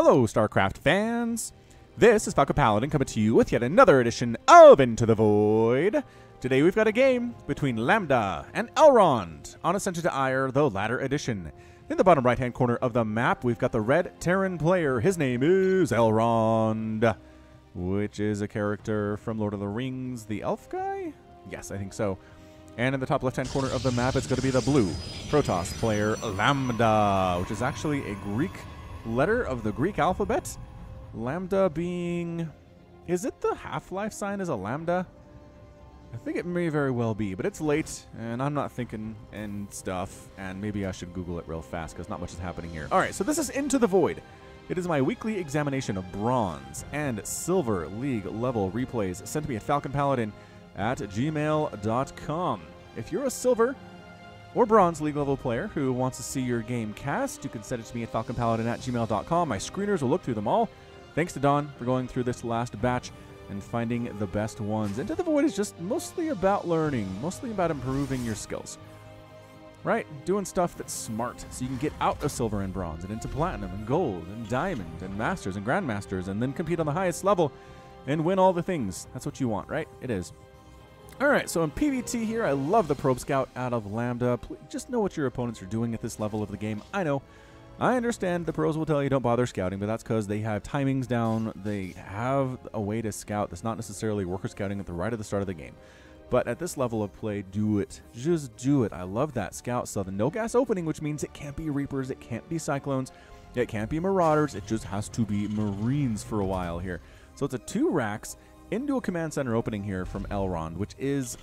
Hello, StarCraft fans! This is Falcon Paladin coming to you with yet another edition of Into the Void. Today we've got a game between Lambda and Elrond on Ascension to Aiur, the latter edition. In the bottom right-hand corner of the map, we've got the red Terran player. His name is Elrond, which is a character from Lord of the Rings, the elf guy? Yes, I think so. And in the top left-hand corner of the map, it's going to be the blue Protoss player, Lambda, which is actually a Greek letter of the Greek alphabet. Lambda being... is it the half-life sign as a lambda? I think it may very well be, but it's late, and I'm not thinking and stuff, and maybe I should Google it real fast, because not much is happening here. Alright, so this is Into the Void. It is my weekly examination of bronze and silver league level replays sent to me at falconpaladin@gmail.com. If you're a silver or bronze league level player who wants to see your game cast, you can send it to me at falconpaladin@gmail.com. My screeners will look through them all. Thanks to Don for going through this last batch and finding the best ones. Into the Void is just mostly about learning, mostly about improving your skills. Right? Doing stuff that's smart so you can get out of silver and bronze and into platinum and gold and diamond and masters and grandmasters and then compete on the highest level and win all the things. That's what you want, right? It is. Alright, so in PvT here, I love the Probe Scout out of Lambda. Please just know what your opponents are doing at this level of the game. I know. I understand the pros will tell you don't bother scouting, but that's because they have timings down. They have a way to scout that's not necessarily worker scouting at the right of the start of the game. But at this level of play, do it. Just do it. I love that scout. So the no gas opening, which means it can't be Reapers, it can't be Cyclones, it can't be Marauders, it just has to be Marines for a while here. So it's a 2 racks into a command center opening here from Elrond, which is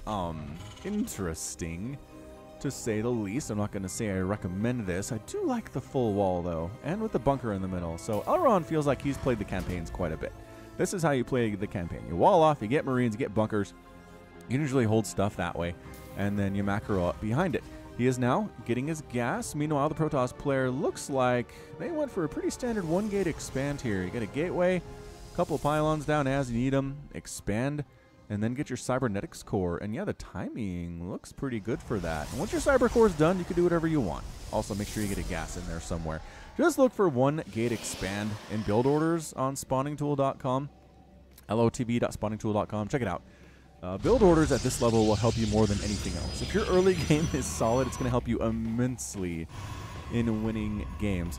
interesting to say the least. I'm not going to say I recommend this. I do like the full wall though, and with the bunker in the middle. So Elrond feels like he's played the campaigns quite a bit. This is how you play the campaign. You wall off, you get Marines, you get bunkers. You usually hold stuff that way, and then you macro up behind it. He is now getting his gas. Meanwhile, the Protoss player looks like they went for a pretty standard 1-gate expand here. You get a gateway, couple pylons down as you need them, expand, and then get your cybernetics core. And yeah, the timing looks pretty good for that. And once your cyber core is done, you can do whatever you want. Also, make sure you get a gas in there somewhere. Just look for 1-gate expand in build orders on spawningtool.com, lotv.spawningtool.com. Check it out. Build orders at this level will help you more than anything else. If your early game is solid, it's going to help you immensely in winning games.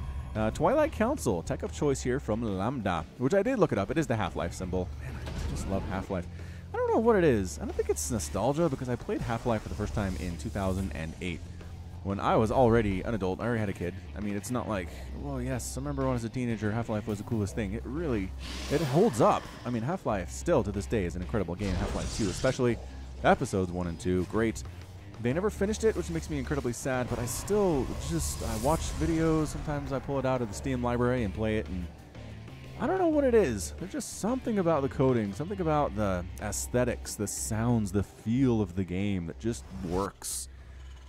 Twilight Council, tech of choice here from Lambda, which I did look it up. It is the Half-Life symbol. Man, I just love Half-Life. I don't know what it is. I don't think it's nostalgia because I played Half-Life for the first time in 2008 when I was already an adult. I already had a kid. I mean, it's not like, well, yes, I remember when I was a teenager, Half-Life was the coolest thing. It really, it holds up. I mean, Half-Life still to this day is an incredible game. Half-Life 2, especially episodes 1 and 2, great. They never finished it, which makes me incredibly sad, but I still just, I watch videos. Sometimes I pull it out of the Steam library and play it, and I don't know what it is. There's just something about the coding, something about the aesthetics, the sounds, the feel of the game that just works.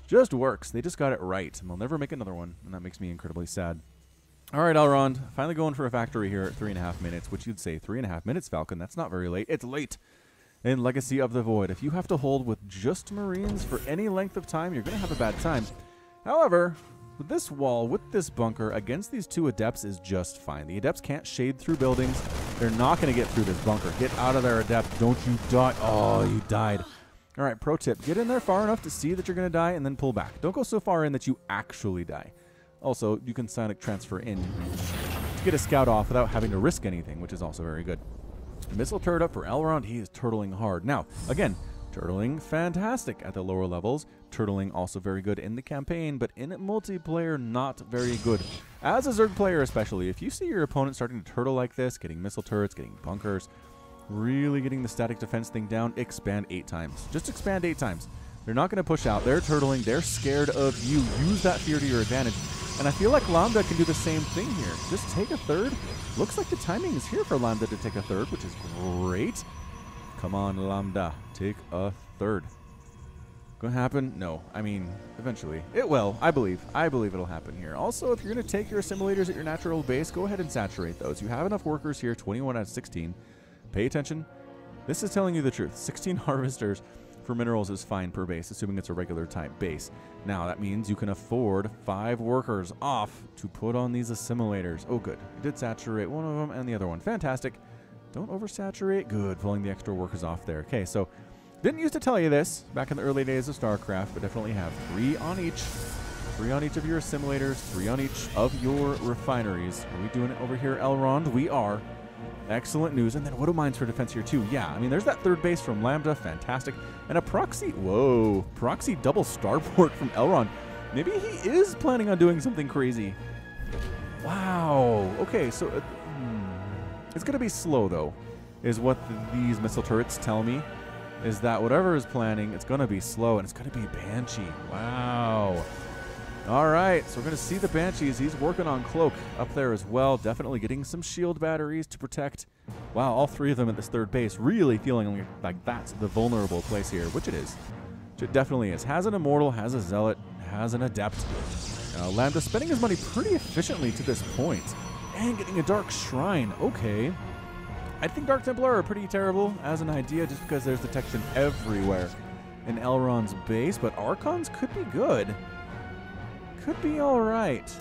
Just works. They just got it right, and they'll never make another one, and that makes me incredibly sad. All right, Elrond, finally going for a factory here at 3.5 minutes, which you'd say 3.5 minutes, Falcon. That's not very late. It's late. In Legacy of the Void, if you have to hold with just Marines for any length of time, you're going to have a bad time. However, with this wall, with this bunker, against these 2 Adepts is just fine. The Adepts can't shade through buildings. They're not going to get through this bunker. Get out of there, Adept. Don't you die. Oh, you died. All right, pro tip. Get in there far enough to see that you're going to die and then pull back. Don't go so far in that you actually die. Also, you can sonic transfer in to get a scout off without having to risk anything, which is also very good. Missile turret up for Elrond. He is turtling hard. Now, again, turtling fantastic at the lower levels. Turtling also very good in the campaign, but in multiplayer, not very good. As a Zerg player especially, if you see your opponent starting to turtle like this, getting missile turrets, getting bunkers, really getting the static defense thing down, expand 8 times. Just expand 8 times. They're not going to push out. They're turtling. They're scared of you. Use that fear to your advantage. And I feel like Lambda can do the same thing here. Just take a third. Looks like the timing is here for Lambda to take a third, which is great. Come on, Lambda. Take a third. Gonna happen? No. I mean, eventually. It will. I believe. I believe it'll happen here. Also, if you're going to take your assimilators at your natural base, go ahead and saturate those. You have enough workers here, 21 out of 16. Pay attention. This is telling you the truth. 16 harvesters for minerals is fine per base, assuming it's a regular type base. Now, that means you can afford 5 workers off to put on these assimilators. Oh, good. You did saturate one of them and the other one. Fantastic. Don't oversaturate. Good. Pulling the extra workers off there. Okay, so didn't used to tell you this back in the early days of StarCraft, but definitely have 3 on each. 3 on each of your assimilators, 3 on each of your refineries. Are we doing it over here, Elrond? We are. Excellent news. And then Widow Mines for defense here, too. Yeah, I mean, there's that 3rd base from Lambda. Fantastic. And a proxy. Whoa. Proxy double starport from Elrond. Maybe he is planning on doing something crazy. Wow. Okay, so it's going to be slow, though, is what these missile turrets tell me. Is that whatever is planning, it's going to be slow, and it's going to be Banshee. Wow. All right, so we're going to see the Banshees. He's working on Cloak up there as well. Definitely getting some shield batteries to protect. Wow, all 3 of them at this 3rd base. Really feeling like that's the vulnerable place here, which it is. Which it definitely is. Has an Immortal, has a Zealot, has an Adept. Lambda spending his money pretty efficiently to this point. And getting a Dark Shrine. Okay. I think Dark Templar are pretty terrible as an idea just because there's detection everywhere in Elrond's base, but Archons could be good. Could be all right.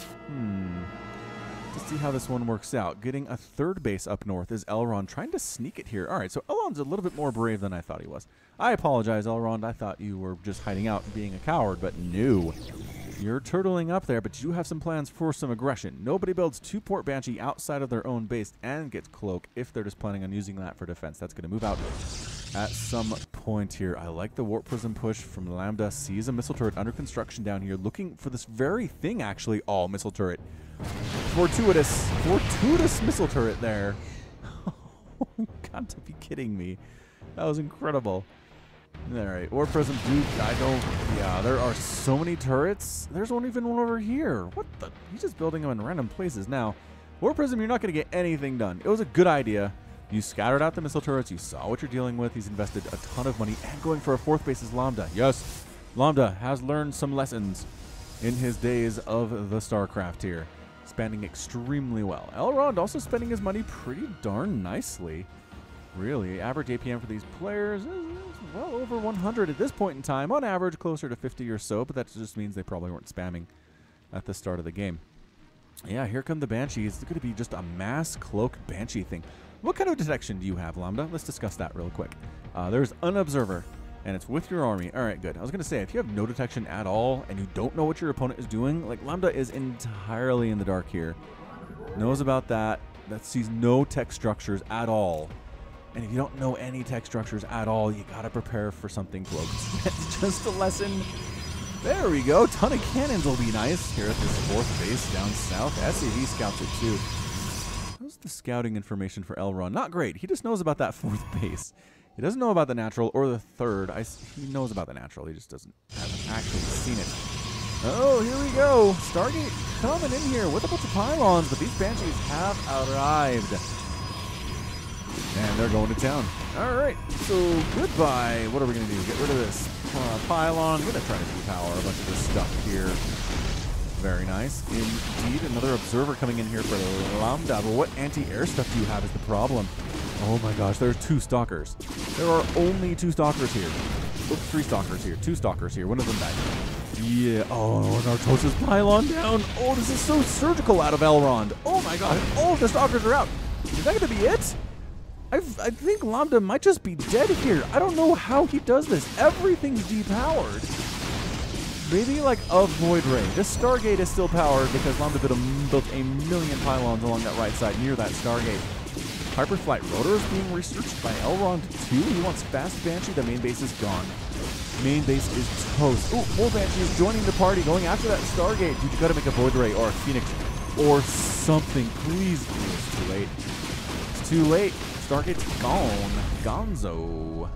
Let's see how this one works out. Getting a 3rd base up north is Elrond trying to sneak it here. All right, so Elrond's a little bit more brave than I thought he was. I apologize, Elrond. I thought you were just hiding out and being a coward, but no. You're turtling up there, but you have some plans for some aggression. Nobody builds 2 Port Banshee outside of their own base and gets Cloak if they're just planning on using that for defense. That's going to move out at some point here. I like the Warp Prism push from Lambda. Sees a missile turret under construction down here, looking for this very thing, actually. Oh, missile turret. Fortuitous missile turret there. Oh, got to be kidding me. That was incredible. All right, Warp Prism, dude, yeah, there are so many turrets. There's even one over here. What the? He's just building them in random places. Now, Warp Prism, you're not going to get anything done. It was a good idea. You scattered out the missile turrets. You saw what you're dealing with. He's invested a ton of money. And going for a 4th base is Lambda. Yes, Lambda has learned some lessons in his days of the StarCraft here. Spending extremely well. Elrond also spending his money pretty darn nicely. Really, average APM for these players is well over 100 at this point in time. On average, closer to 50 or so, but that just means they probably weren't spamming at the start of the game. Yeah, here come the Banshees. It's going to be just a mass Cloak Banshee thing. What kind of detection do you have, Lambda? Let's discuss that real quick. There's an Observer, and it's with your army. All right, good. I was going to say, if you have no detection at all and you don't know what your opponent is doing, like Lambda is entirely in the dark here. Knows about that. That sees no tech structures at all. And if you don't know any tech structures at all, you got to prepare for something close. That's just a lesson. There we go. Ton of cannons will be nice here at this 4th base down south. SCV scouts it too. How's the scouting information for Elrond? Not great. He just knows about that 4th base. He doesn't know about the natural or the 3rd. He knows about the natural. He just hasn't actually seen it. Oh, here we go. Stargate coming in here with a bunch of pylons, but these Banshees have arrived. And they're going to town. All right, so goodbye. What are we going to do? Get rid of this pylon. I'm going to try to depower a bunch of this stuff here. Very nice. Indeed, another Observer coming in here for Lambda. But what anti-air stuff do you have is the problem. Oh my gosh, there's 2 Stalkers. There are only 2 Stalkers here. Oh, 3 Stalkers here. 2 Stalkers here. One of them died. Yeah. Oh, Nartosa's pylon down. Oh, this is so surgical out of Elrond. Oh my god, all of the Stalkers are out. Is that going to be it? I think Lambda might just be dead here. I don't know how he does this. Everything's depowered. Maybe like a Void Ray. This Stargate is still powered because Lambda built a million pylons along that right side near that Stargate. Hyperflight Rotor is being researched by Elrond too. He wants fast Banshee. The main base is gone. Main base is toast. Oh, more Banshees joining the party, going after that Stargate. Dude, you gotta make a Void Ray or a Phoenix or something. Please. Oh, it's too late. It's too late. Stargate's gone. Gonzo.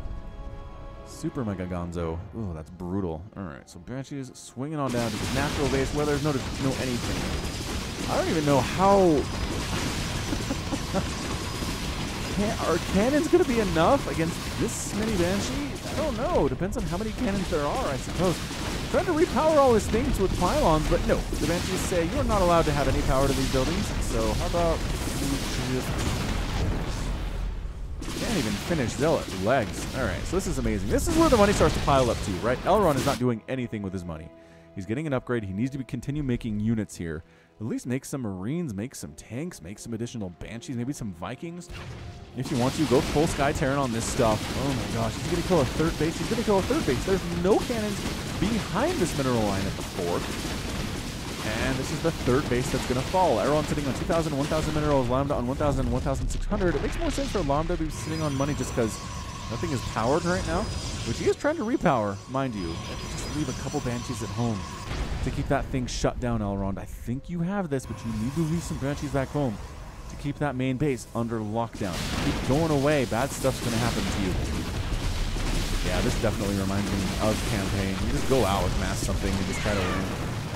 Super Mega Gonzo. Oh, that's brutal. All right, so Banshees swinging on down to the natural base where there's no anything. I don't even know how... Are cannons going to be enough against this many Banshee? I don't know. Depends on how many cannons there are, I suppose. Trying to repower all these things with pylons, but no. The Banshees say you're not allowed to have any power to these buildings, so how about you just... Can't even finish Zealot legs. All right, so this is amazing. This is where the money starts to pile up to, right? Elrond is not doing anything with his money. He's getting an upgrade. He needs to continue making units here. At least make some Marines, make some tanks, make some additional Banshees, maybe some Vikings. If you want to, go full Sky Terran on this stuff. Oh my gosh, he's going to kill a third base. He's going to kill a third base. There's no cannons behind this mineral line at the fort. And this is the third base that's going to fall. Elrond sitting on 2,000, 1,000 minerals. Lambda on 1,000, 1,600. It makes more sense for Lambda to be sitting on money just because nothing is powered right now, which he is trying to repower, mind you. Just leave a couple Banshees at home to keep that thing shut down, Elrond. I think you have this, but you need to leave some Banshees back home to keep that main base under lockdown. Keep going away. Bad stuff's going to happen to you. Yeah, this definitely reminds me of campaign. You just go out with mass something and just try to win.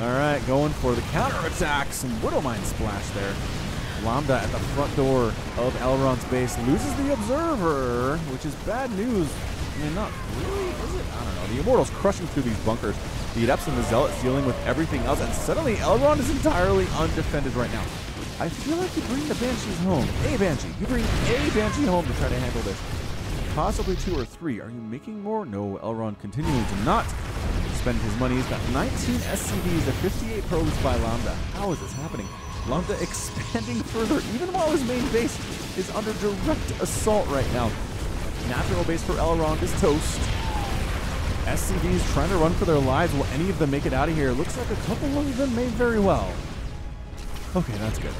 All right, going for the counterattack. Some Widowmine splash there. Lambda at the front door of Elrond's base loses the Observer, which is bad news. I mean, not really, is it? I don't know. The Immortals crushing through these bunkers. The Adepts and the Zealots dealing with everything else, and suddenly Elrond is entirely undefended right now. I feel like you bring the Banshees home. A Banshee. You bring a Banshee home to try to handle this. Possibly 2 or 3. Are you making more? No, Elrond continuing to not spend his money. He's got 19 SCVs and 58 probes by Lambda. How is this happening? Lambda expanding further, even while his main base is under direct assault right now. Natural base for Elrond is toast. SCVs trying to run for their lives. Will any of them make it out of here? Looks like a couple of them may very well. Okay, that's good.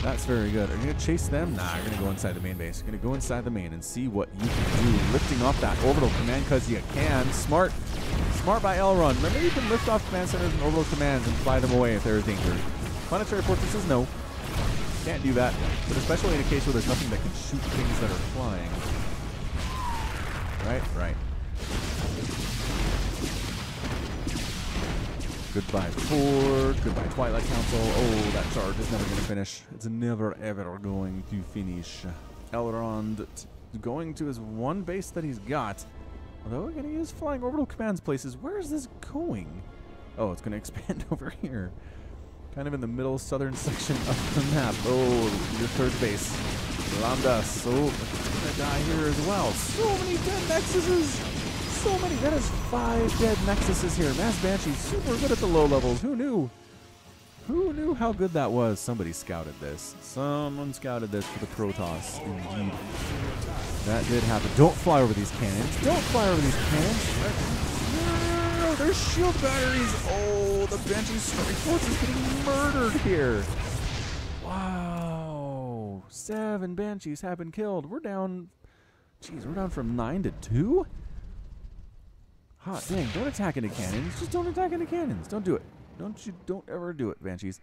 That's very good. Are you going to chase them? Nah, you're going to go inside the main base. You're going to go inside the main and see what you can do. Lifting off that orbital command because you can. Smart. Smart by Elrond. Remember, you can lift off command centers and orbital commands and fly them away if there is danger. Planetary fortresses, no. Can't do that. But especially in a case where there's nothing that can shoot things that are flying. Right? Right. Goodbye Ford, goodbye Twilight Council. Oh, that charge is never going to finish. It's never ever going to finish. Elrond going to his one base that he's got. Although we're going to use flying orbital commands places. Where is this going? Oh, it's going to expand over here. Kind of in the middle southern section of the map. Oh, your third base. Lambda, so it's going to die here as well. So many dead Nexuses. So many. That is 5 dead Nexuses here. Mass Banshee's super good at the low levels. Who knew? Who knew how good that was? Somebody scouted this. Someone scouted this for the Protoss. Indeed. That did happen. Don't fly over these cannons. Don't fly over these cannons. No, there's shield batteries. Oh, the Banshee Strike Force is getting murdered here. Wow. 7 Banshees have been killed. We're down. Jeez, we're down from 9 to 2? Hot dang, don't attack into cannons. Just don't attack into cannons. Don't do it. Don't ever do it, Banshees.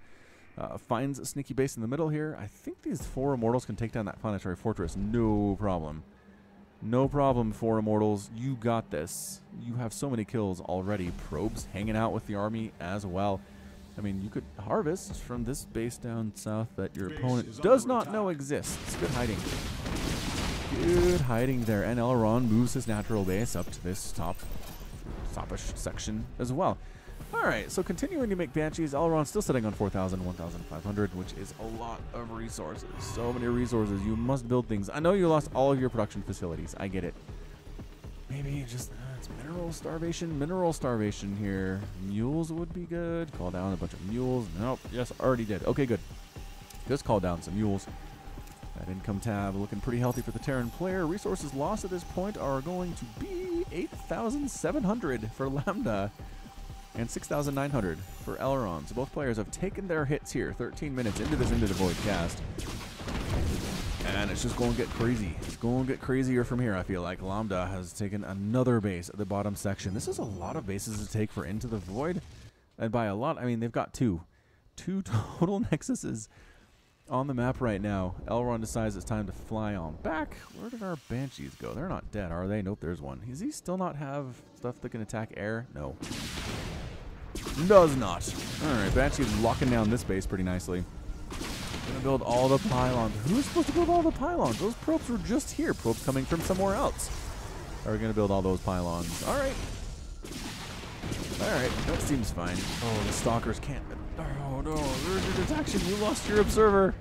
Finds a sneaky base in the middle here. I think these 4 Immortals can take down that planetary fortress. No problem. No problem, 4 Immortals. You got this. You have so many kills already. Probes hanging out with the army as well. I mean, you could harvest from this base down south that your opponent does not know exists. Good hiding. Good hiding there. And Elrond moves his natural base up to this topish section as well. Alright, so continuing to make Banshees, Elrond's still sitting on 4,000, 1,500, which is a lot of resources. So many resources. You must build things. I know you lost all of your production facilities. I get it. Maybe just, it's mineral starvation here. Mules would be good. Call down a bunch of mules. Nope, yes, already did. Okay, good. Just call down some mules. That income tab looking pretty healthy for the Terran player. Resources lost at this point are going to be 8,700 for Lambda and 6,900 for Elrond. So both players have taken their hits here. 13 minutes into this Into the Void cast. And it's just going to get crazy. It's going to get crazier from here, I feel like. Lambda has taken another base at the bottom section. This is a lot of bases to take for Into the Void. And by a lot, I mean they've got 2. 2 total Nexuses on the map right now. Elrond decides it's time to fly on back. Where did our Banshees go? They're not dead, are they? Nope, there's one. Does he still not have stuff that can attack air? No. Does not. Alright, Banshee's locking down this base pretty nicely. Gonna build all the pylons. Who's supposed to build all the pylons? Those probes were just here. Probes coming from somewhere else. Are we gonna build all those pylons? Alright. Alright, that seems fine. Oh, the stalkers can't. Oh no, there's your detection. You lost your observer.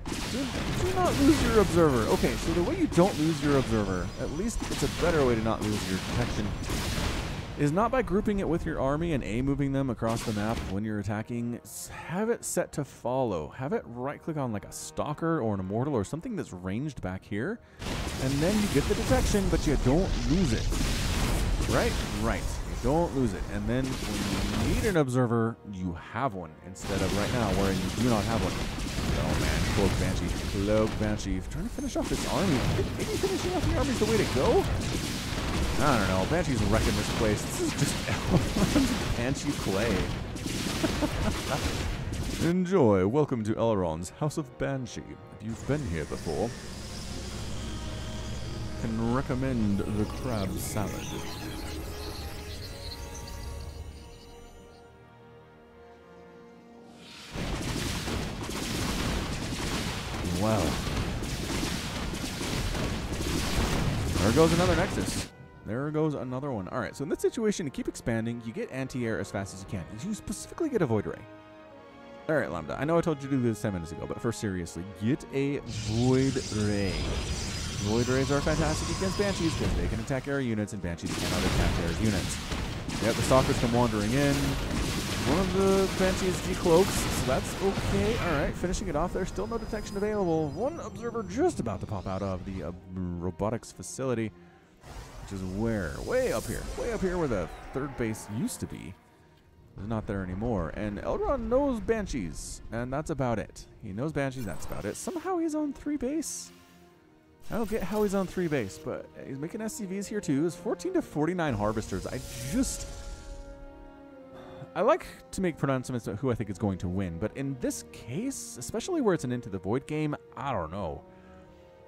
Do not lose your observer. Okay, so the way you don't lose your observer, at least it's a better way to not lose your detection, is not by grouping it with your army and moving them across the map when you're attacking. Have it set to follow. Have it right-click on like a stalker or an immortal or something that's ranged back here, and then you get the detection, but you don't lose it. Right? Right. You don't lose it. And then when you need an observer, you have one instead of right now where you do not have one. Oh man, Cloak Banshee. Cloak Banshee. Trying to finish off this army. Maybe finishing off the army is the way to go? I don't know. Banshee's wrecking this place. This is just Elrond's Banshee play. Enjoy. Welcome to Elrond's House of Banshee. If you've been here before, can recommend the crab salad. Well, there goes another Nexus. There goes another one. All right, so in this situation, to keep expanding, you get anti-air as fast as you can. You specifically get a Void Ray. All right, Lambda, I know I told you to do this 10 minutes ago, but first, seriously, get a Void Ray. Void Rays are fantastic against Banshees because they can attack air units, and Banshees cannot attack air units. Yep, the Stalkers come wandering in. One of the Banshees decloaks, so that's okay. All right, finishing it off. There's still no detection available. One observer just about to pop out of the robotics facility, which is where? Way up here where the third base used to be. It's not there anymore. And Elrond knows Banshees, and that's about it. He knows Banshees, that's about it. Somehow he's on 3 base. I don't get how he's on 3 base, but he's making SCVs here too. It's 14 to 49 harvesters. I like to make pronouncements about who I think is going to win, but in this case, especially where it's an Into the Void game, I don't know.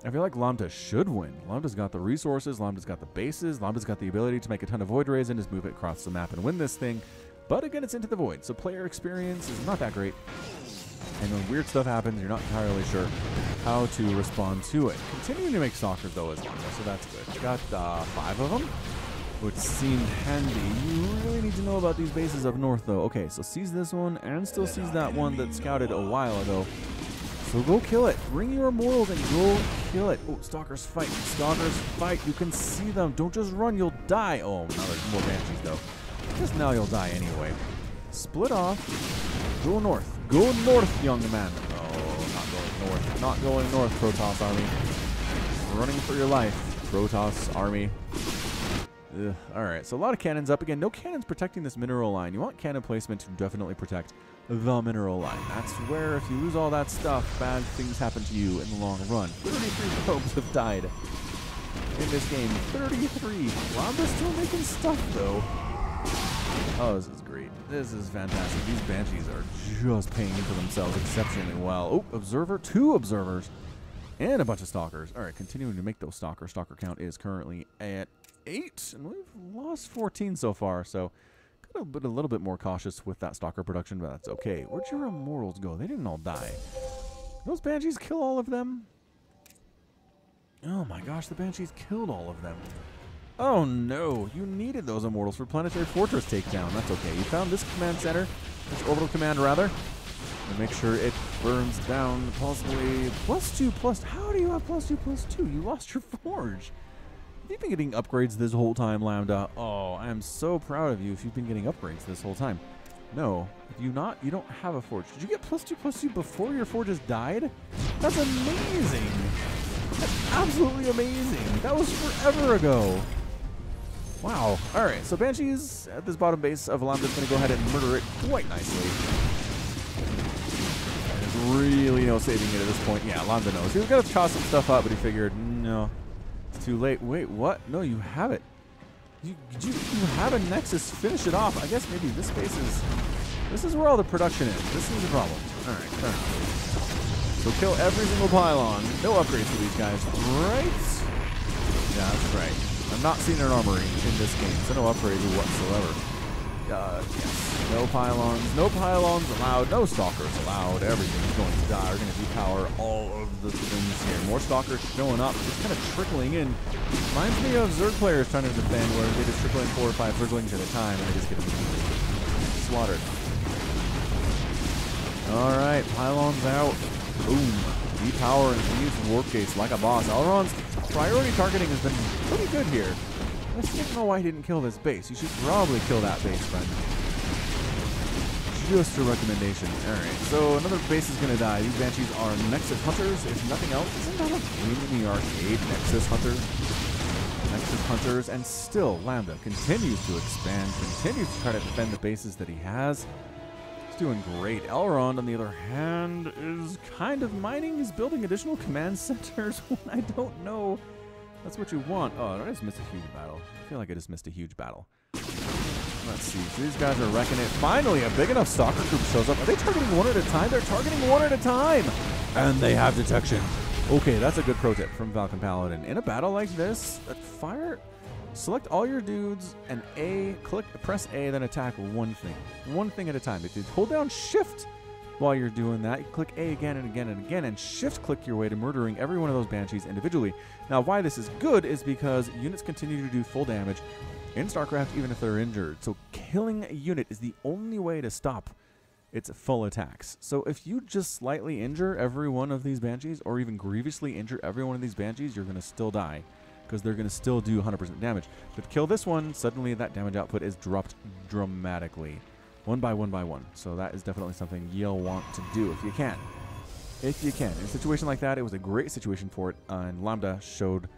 I feel like Lambda should win. Lambda's got the resources, Lambda's got the bases, Lambda's got the ability to make a ton of Void Rays and just move it across the map and win this thing. But again, it's Into the Void, so player experience is not that great. And when weird stuff happens, you're not entirely sure how to respond to it. Continuing to make Stalkers, though, is Lambda, so that's good. Got 5 of them, which seemed handy. You really need to know about these bases up north, though. Okay, so sees this one and still sees that one that scouted a while ago. So go kill it. Bring your immortals and go kill it. Oh, Stalkers fight. Stalkers fight. You can see them. Don't just run. You'll die. Oh, now there's more Banshees, though. Just now you'll die anyway. Split off. Go north. Go north, young man. Oh, not going north. Not going north, Protoss army. Running for your life, Protoss army. Ugh. All right, so a lot of cannons up. Again, no cannons protecting this mineral line. You want cannon placement to definitely protect the mineral line. That's where, if you lose all that stuff, bad things happen to you in the long run. 33 probes have died in this game. 33. Lambda's still making stuff, though. Oh, this is great. This is fantastic. These Banshees are just paying for themselves exceptionally well. Oh, observer. 2 observers. And a bunch of Stalkers. All right, continuing to make those Stalkers. Stalker count is currently at 8, and we've lost 14 so far, so gotta be a little bit more cautious with that Stalker production, but that's okay. Where'd your immortals go? They didn't all die. Those Banshees kill all of them? Oh my gosh, the Banshees killed all of them. Oh no, you needed those immortals for Planetary Fortress takedown. That's okay. You found this command center, this orbital command rather, and make sure it burns down possibly +2+. How do you have +2+2? You lost your forge. You've been getting upgrades this whole time, Lambda. Oh, I am so proud of you if you've been getting upgrades this whole time. No, if you not, you don't have a forge. Did you get +2+2 before your forges died? That's amazing. That's absolutely amazing. That was forever ago. Wow. All right, so Banshees at this bottom base of Lambda is going to go ahead and murder it quite nicely. There's really no saving it at this point. Yeah, Lambda knows. He was going to toss some stuff up, but he figured, no. Too late. Wait, what? No, you have it. You have a Nexus. Finish it off. I guess maybe this space is... This is where all the production is. This is the problem. All right, fair enough. So kill every single pylon. No upgrades for these guys, right? Yeah, that's right. I'm not seeing an armory in this game, so no upgrades whatsoever. Yes. No pylons allowed. No Stalkers allowed. Everything's going to die. We're going to depower all of the things here. More Stalkers showing up, just kind of trickling in. Reminds me of Zerg players trying to defend, where they just trickle in 4 or 5 Zerglings at a time, and they just get slaughtered. All right, pylons out. Boom. deep power and leaves warp gates like a boss. Elrond's priority targeting has been pretty good here. I just don't know why he didn't kill this base. You should probably kill that base, friend. Just a recommendation. Alright, so another base is going to die. These Banshees are Nexus Hunters, if nothing else. Isn't that a game in the arcade? Nexus Hunters? Nexus Hunters, and still Lambda continues to expand, continues to try to defend the bases that he has. He's doing great. Elrond, on the other hand, is kind of mining. He's building additional command centers when I don't know that's what you want. Oh, I just missed a huge battle. I feel like I just missed a huge battle. Let's see. So these guys are wrecking it. Finally, a big enough stalker group shows up. Are they targeting one at a time? They're targeting one at a time. And they have detection. Okay, that's a good pro tip from Falcon Paladin. In a battle like this, select all your dudes and press A, then attack one thing at a time. If you hold down Shift while you're doing that, you click A again and again and again, and Shift click your way to murdering every one of those Banshees individually. Now, why this is good is because units continue to do full damage in StarCraft even if they're injured. So killing a unit is the only way to stop its full attacks. So if you just slightly injure every one of these Banshees, or even grievously injure every one of these Banshees, you're going to still die, because they're going to still do 100% damage. But kill this one, suddenly that damage output is dropped dramatically. One by one. So that is definitely something you'll want to do if you can. If you can. In a situation like that, it was a great situation for it, and Lambda showed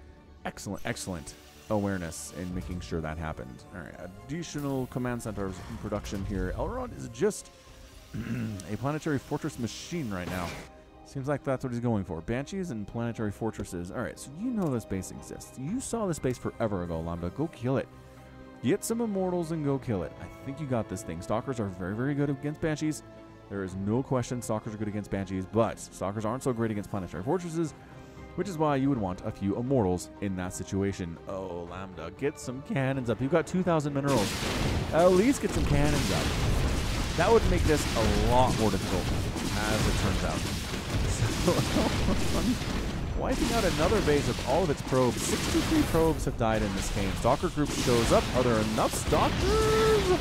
excellent awareness in making sure that happened. All right, additional command centers in production here. Elrond is just a planetary fortress machine right now. Seems like that's what he's going for. Banshees and planetary fortresses. All right, so you know this base exists. You saw this base forever ago, Lambda. Go kill it. Get some immortals and go kill it. I think you got this thing. Stalkers are very good against Banshees. There is no question Stalkers are good against Banshees, but Stalkers aren't so great against planetary fortresses, which is why you would want a few immortals in that situation. Oh, Lambda, get some cannons up. You've got 2,000 minerals. At least get some cannons up. That would make this a lot more difficult, as it turns out. So, wiping out another base of all of its probes. 63 probes have died in this game. Stalker group shows up. Are there enough Stalkers?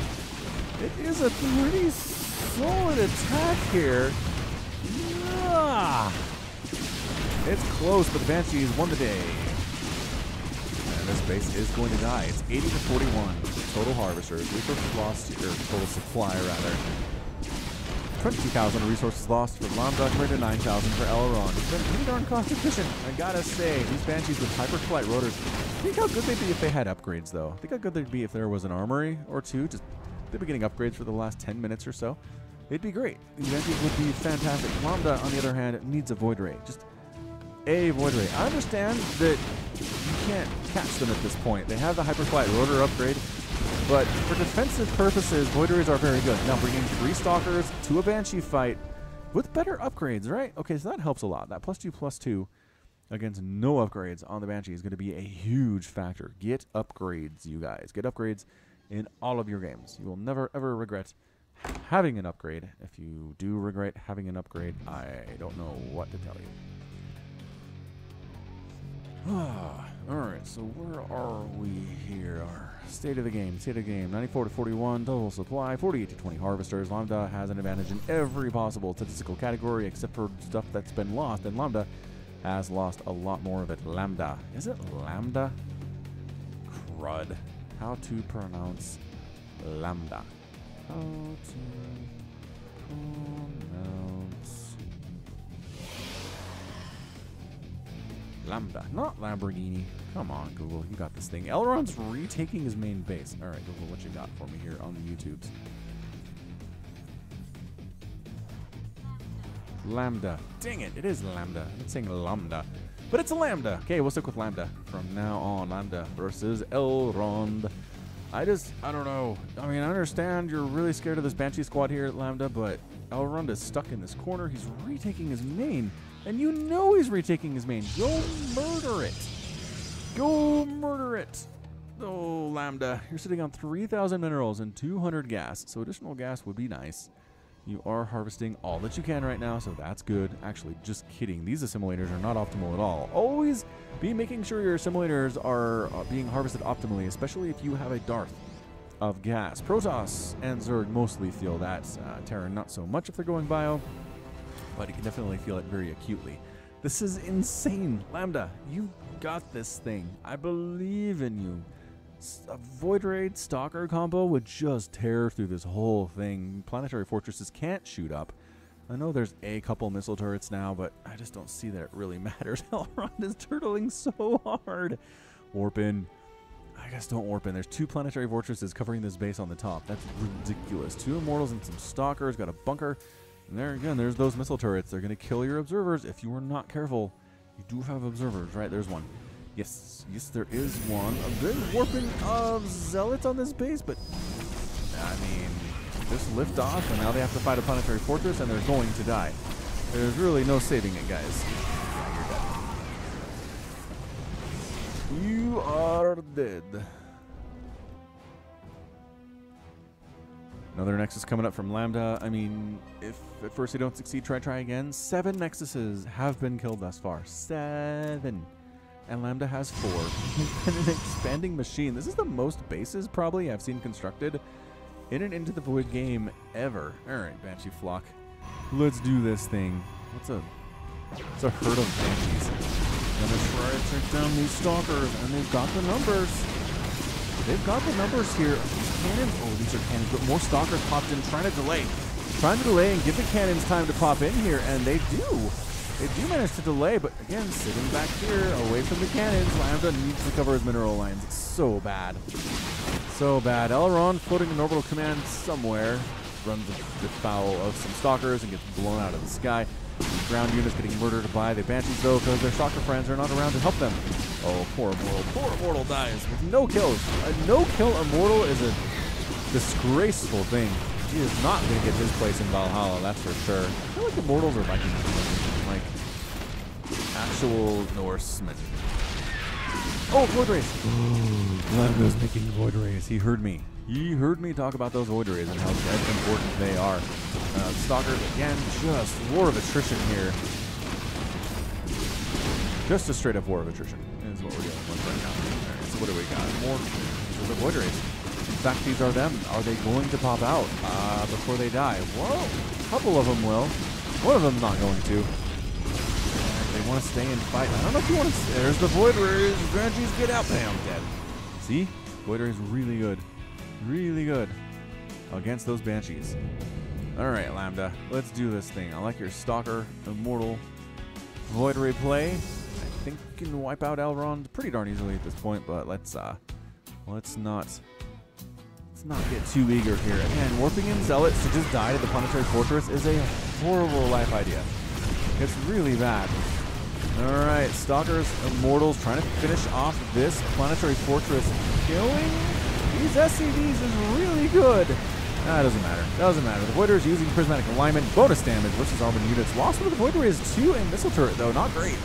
It is a pretty solid attack here. It's close, but the Banshees won the day. And this base is going to die. It's 80 to 41. Total harvesters. Resources lost, or total supply, rather. 22,000 resources lost for Lambda, compared to 9,000 for Elrond. It's been pretty darn cost efficient, I gotta say. These Banshees with hyperflight rotors. Think how good they'd be if they had upgrades, though. Think how good they'd be if there was an armory or two. Just they've been getting upgrades for the last 10 minutes or so. It'd be great. These Banshees would be fantastic. Lambda, on the other hand, needs a Void Ray. Just a Void Ray. I understand that you can't catch them at this point. They have the hyperflight rotor upgrade, but for defensive purposes, Void Rays are very good. Now, bringing 3 Stalkers to a Banshee fight with better upgrades, right? Okay, so that helps a lot. That +2/+2 against no upgrades on the Banshee is going to be a huge factor. Get upgrades, you guys. Get upgrades in all of your games. You will never, ever regret having an upgrade. If you do regret having an upgrade, I don't know what to tell you. Alright, so where are we here? Our state of the game. 94 to 41 total supply, 48 to 20 harvesters. Lambda has an advantage in every possible statistical category except for stuff that's been lost, and Lambda has lost a lot more of it. Lambda. Is it Lambda? Crud. How to pronounce Lambda? How to pronounce Lambda, not Lamborghini. Come on, Google, you got this thing. Elrond's retaking his main base. All right, Google, what you got for me here on the YouTubes? Lambda. Dang it, it is Lambda. I'm saying Lambda, but it's a Lambda. Okay, we'll stick with Lambda from now on. Lambda versus Elrond. I don't know. I mean, I understand you're really scared of this Banshee squad here at Lambda, but Elrond is stuck in this corner. He's retaking his main. And you know he's retaking his main. Go murder it. Go murder it. Oh, Lambda. You're sitting on 3,000 minerals and 200 gas. So additional gas would be nice. You are harvesting all that you can right now, so that's good. Actually, just kidding. These assimilators are not optimal at all. Always be making sure your assimilators are being harvested optimally, especially if you have a dearth of gas. Protoss and Zerg mostly feel that. Terran not so much if they're going bio, but you can definitely feel it very acutely. This is insane. Lambda, you got this thing. I believe in you. A Void Raid Stalker combo would just tear through this whole thing. Planetary Fortresses can't shoot up. I know there's a couple missile turrets now, but I just don't see that it really matters. Elrond is turtling so hard. Warp in. I guess don't warp in. There's 2 planetary fortresses covering this base on the top. That's ridiculous. 2 immortals and some stalkers. Got a bunker. And there again, there's those missile turrets. They're going to kill your observers if you are not careful. You do have observers, right? There's one. Yes, there is one. A big warping of zealots on this base, but I mean, just lift off, and now they have to fight a planetary fortress, and they're going to die. There's really no saving it, guys. Yeah, you're dead. You are dead. Another Nexus coming up from Lambda. I mean, if at first you don't succeed, try again. 7 Nexuses have been killed thus far. 7. And Lambda has 4. He's been an expanding machine. This is the most bases probably I've seen constructed in an Into the Void game ever. Alright, Banshee flock. Let's do this thing. It's a herd of Banshees. Gonna try to take down these stalkers, and they've got the numbers. They've got the numbers here. These cannons, oh, these are cannons, but more stalkers popped in, trying to delay. Trying to delay and give the cannons time to pop in here, and they do. They do manage to delay, but again, sitting back here, away from the cannons, Lambda needs to cover his mineral lines. It's so bad. So bad. Elrond floating an orbital command somewhere. Runs afoul of some stalkers and gets blown out of the sky. Ground units getting murdered by the Banshees, though, because their stalker friends are not around to help them. Oh, poor Immortal. Poor Immortal dies with no kills. A no-kill Immortal is a disgraceful thing. He is not going to get his place in Valhalla, that's for sure. I feel like Immortals are Vikings. Like actual Norsemen. Oh, Void Rays! Lambda's making Void Rays. He heard me. He heard me talk about those Void Rays and how dead important they are. Stalkers, again, just war of attrition here. Just a straight up war of attrition is what we're dealing with right now. Alright, so what do we got? More Void Rays. In fact, these are them. Are they going to pop out before they die? Well, a couple of them will. One of them's not going to. They want to stay and fight. I don't know if you want to. There's the Void Rays. Banshees, get out. Bam, dead. See? Void Rays really good. Really good against those Banshees. Alright, Lambda. Let's do this thing. I like your Stalker, Immortal, Void Ray play. I think you can wipe out Elrond pretty darn easily at this point, but let's not get too eager here. Again, warping in Zealots to just die to the Planetary Fortress is a horrible life idea. It's really bad. Alright, Stalkers, Immortals trying to finish off this Planetary Fortress. Killing these SCVs is really good. Nah, it doesn't matter. Doesn't matter. The Void Ray is using Prismatic Alignment. Bonus damage versus armored units. Lost with the Void Ray is 2 and Missile Turret, though. Not great.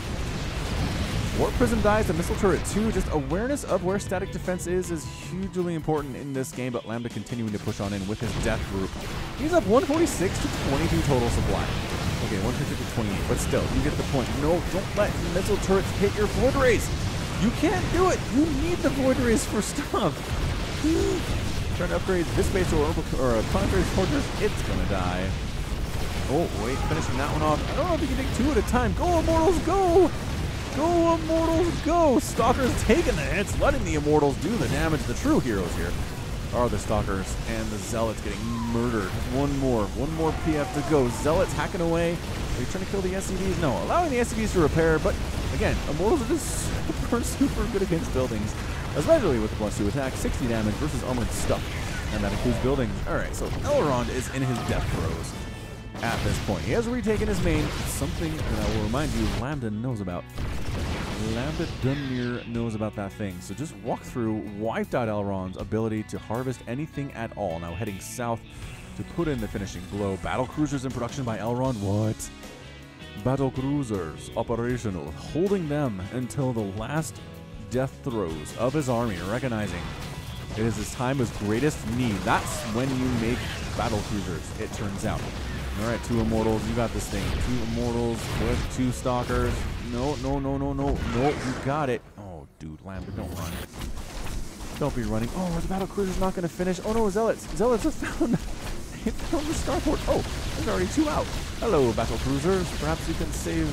Warp Prism dies to Missile Turret 2. Just awareness of where static defense is hugely important in this game, but Lambda continuing to push on in with his death group. He's up 146 to 22 total supply. Okay, 150 to 28, but still, you get the point. No, don't let Missile Turrets hit your Void Rays. You can't do it. You need the Void Rays for stuff. Trying to upgrade this base or a Planetary Fortress, it's gonna die. Oh, wait, finishing that one off. I don't know if you can take 2 at a time. Go, Immortals, go! Go, Immortals, go! Stalkers taking the hits, letting the Immortals do the damage. The true heroes here are the Stalkers and the Zealots getting murdered. One more PF to go. Zealots hacking away. Are you trying to kill the SCVs? No, allowing the SCVs to repair, but again, Immortals are just super good against buildings. Especially with the +2 attack, 60 damage versus armored stuff. And that includes buildings. Alright, so Elrond is in his death throes at this point. He has retaken his main, something that I will remind you Lambda knows about. Lambda Dunmere knows about that thing. So just walk through, wiped out Elrond's ability to harvest anything at all. Now heading south to put in the finishing blow. Battle cruisers in production by Elrond. What? Battle cruisers operational. Holding them until the last death throes of his army, recognizing it is his time of greatest need. That's when you make battle cruisers, it turns out. Alright, 2 Immortals, you got this thing. 2 Immortals with 2 Stalkers. No, you got it. Oh, dude, Lambda, don't run. Don't be running. Oh, the battle cruiser's not going to finish. Oh no, Zealots. Zealots have found the starport. Oh, there's already 2 out. Hello, battle cruisers. Perhaps you can save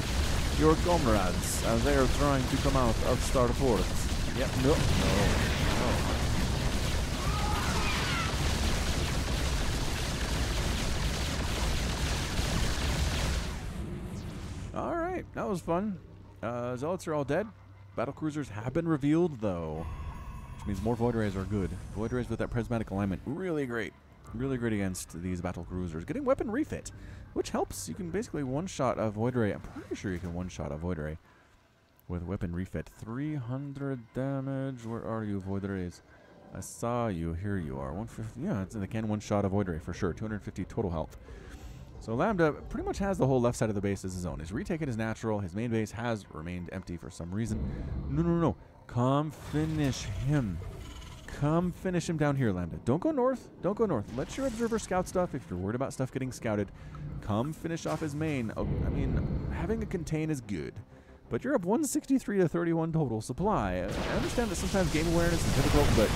your comrades as they are trying to come out of starport. Yep, no. Alright, that was fun. Zealots are all dead. Battlecruisers have been revealed, though, which means more Void Rays are good. Void Rays with that prismatic alignment, really great. Really great against these Battlecruisers. Getting weapon refit, which helps. You can basically one-shot a Void Ray. I'm pretty sure you can one-shot a Void Ray with weapon refit. 300 damage. Where are you, Void Rays? I saw you. Here you are. 150. Yeah, they can one-shot a Void Ray for sure. 250 total health. So Lambda pretty much has the whole left side of the base as his own. His retake is natural. His main base has remained empty for some reason. No. Come finish him. Come finish him down here, Lambda. Don't go north. Don't go north. Let your observer scout stuff if you're worried about stuff getting scouted. Come finish off his main. Oh, I mean, having a contain is good. But you're up 163 to 31 total supply. I understand that sometimes game awareness is difficult, but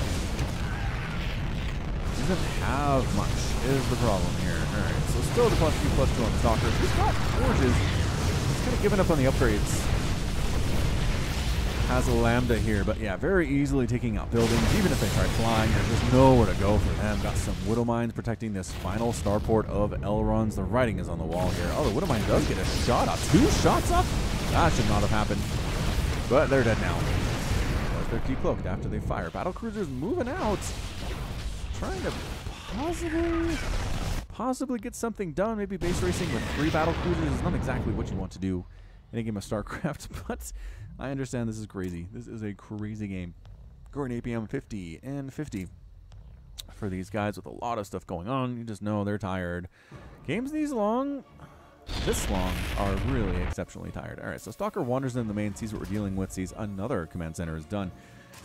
he doesn't have much is the problem here. Alright, so still the +2/+2 on the Stalkers. He's got forges. He's kind of given up on the upgrades. Has a Lambda here, but yeah, very easily taking out buildings. Even if they try flying, there's just nowhere to go for them. Got some Widow Mines protecting this final starport of Elrond's. The writing is on the wall here. Oh, the Widow Mine does get a shot off. 2 shots off? That should not have happened. But they're dead now. They're decloaked after they fire. Battlecruisers moving out. Trying to possibly get something done. Maybe base racing with 3 battlecruisers is not exactly what you want to do in a game of StarCraft, but I understand this is crazy. This is a crazy game. Going APM 50 and 50 for these guys with a lot of stuff going on. You just know they're tired. Games this long are really exceptionally tired. All right, so Stalker wanders in the main, sees what we're dealing with, sees another command center is done.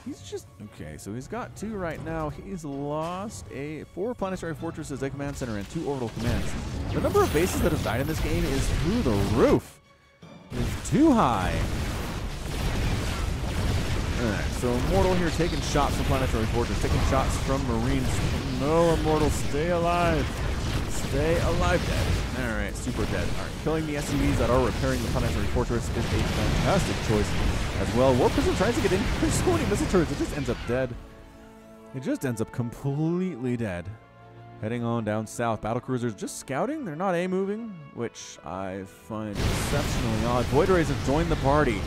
He's just, okay, so he's got 2 right now. He's lost 4 planetary fortresses, a command center, and 2 orbital commands. The number of bases that have died in this game is through the roof. It's too high. Alright, so Immortal here taking shots from planetary fortress, taking shots from Marines. No, Immortal, stay alive. Stay alive, dead. Alright, super dead. Alright, killing the SCVs that are repairing the planetary fortress is a fantastic choice as well. Warp Prism tries to get in. There's so many missile turrets, it just ends up dead. It just ends up completely dead. Heading on down south. Battlecruisers just scouting. They're not A-moving, which I find exceptionally odd. Void Rays have joined the party.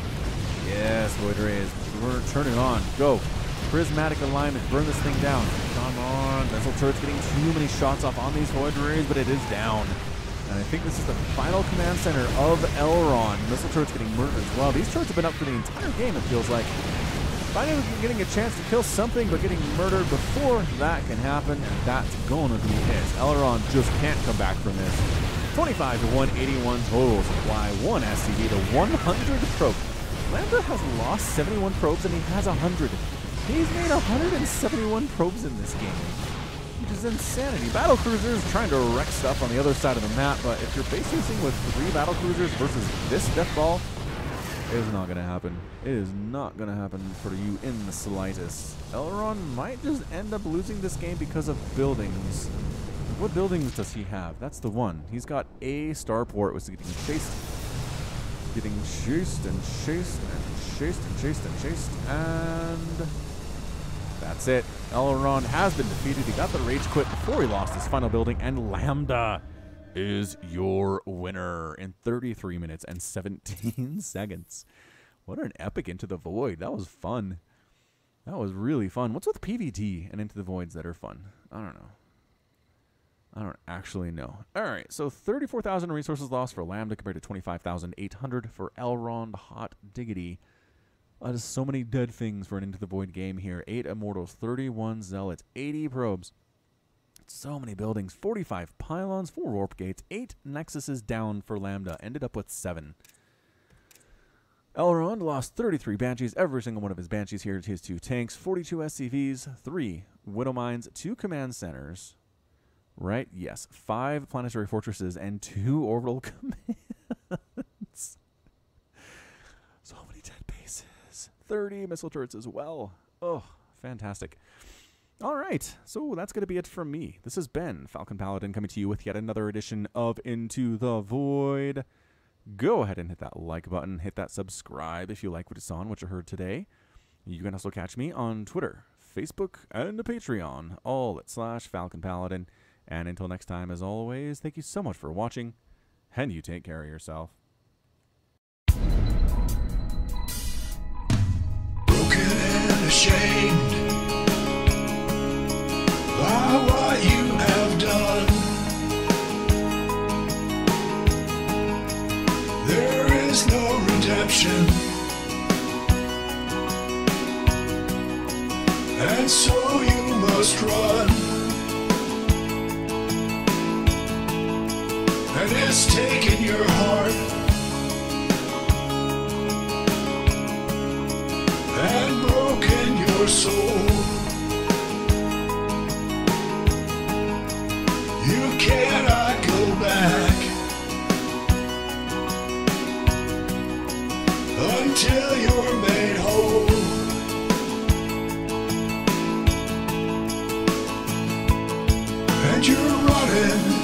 Yes, Void Rays. We're turning on. Go. Prismatic alignment. Burn this thing down. Come on. Missile turret's getting too many shots off on these Void Rays, but it is down. And I think this is the final command center of Elrond. Missile turret's getting murdered as well. These turrets have been up for the entire game, it feels like. Finally getting a chance to kill something, but getting murdered before that can happen, and that's going to be it. Elrond just can't come back from this. 25 to 181 total supply, 1 SCV to 100 probes. Lambda has lost 71 probes, and he has 100. He's made 171 probes in this game, which is insanity. Battlecruisers trying to wreck stuff on the other side of the map, but if you're base racing with 3 battlecruisers versus this death ball, it is not going to happen. It is not going to happen for you in the slightest. Elrond might just end up losing this game because of buildings. What buildings does he have? That's the one. He's got a starport, which is getting chased. Getting chased and chased and chased and chased and chased. And that's it. Elrond has been defeated. He got the rage quit before he lost his final building. And Lambda is your winner in 33 minutes and 17 seconds. What an epic Into the Void. That was fun. That was really fun. What's with PvT and Into the Voids that are fun? I don't know. I don't actually know. All right, so 34,000 resources lost for Lambda compared to 25,800 for Elrond. Hot diggity. That is so many dead things for an Into the Void game here. 8 Immortals, 31 Zealots, 80 probes. So many buildings, 45 pylons, 4 warp gates, 8 nexuses down for Lambda. Ended up with 7. Elrond lost 33 Banshees, every single one of his Banshees here to his 2 tanks, 42 SCVs, 3 Widow Mines, 2 command centers, right? Yes, 5 planetary fortresses, and 2 orbital commands. So many dead bases. 30 missile turrets as well. Oh, fantastic. All right, so that's going to be it from me. This has been Falcon Paladin coming to you with yet another edition of Into the Void. go ahead and hit that like button, hit that subscribe if you like what you saw and what you heard today. You can also catch me on Twitter, Facebook, and the Patreon, all at /FalconPaladin. And until next time, as always, thank you so much for watching, and you take care of yourself. Broken and ashamed by what you have done. There is no redemption, and so you must run. And it's taken your heart and broken your soul. You cannot go back until you're made whole. And you're running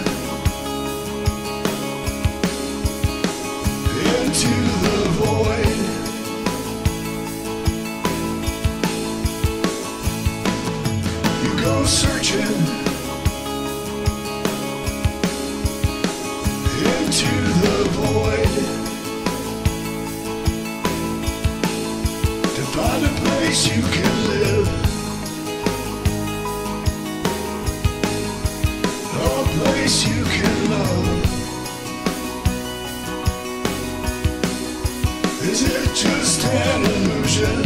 into the void. You go searching into the void to find a place you can live, a place you can love. Is it just an illusion?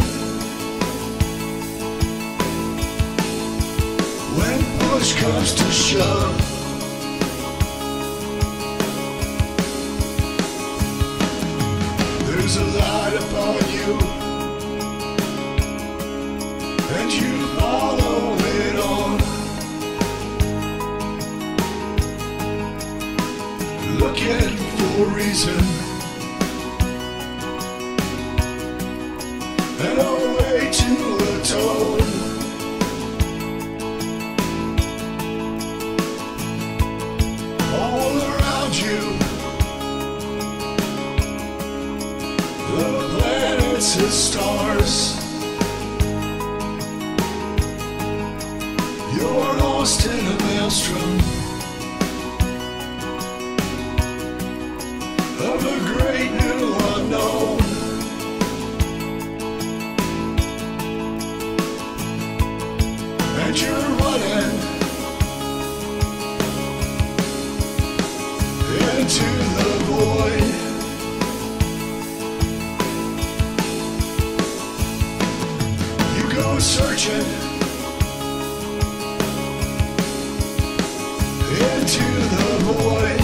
When push comes to shove, there's a light upon you, and you follow it on, looking for a reason and a way to atone. All around you, the planets and stars. You're lost in a maelstrom of a great new unknown. And you're running into the void. You go searching into the void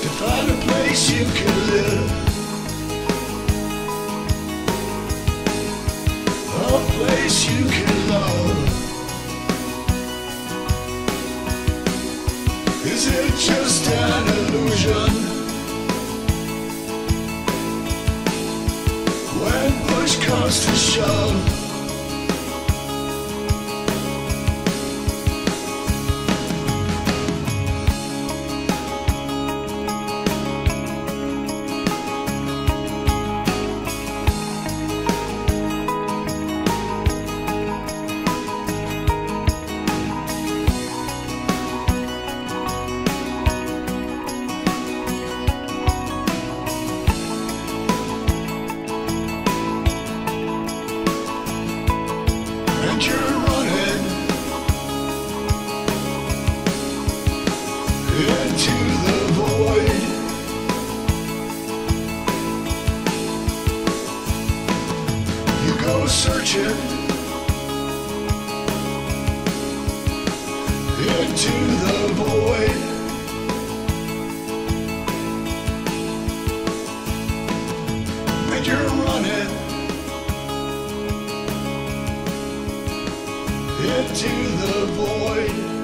to find a place you can live, a place you can love. Is it just an illusion? When push comes to shove, and you're running into the void. You go searching into the void. And you're running into the void.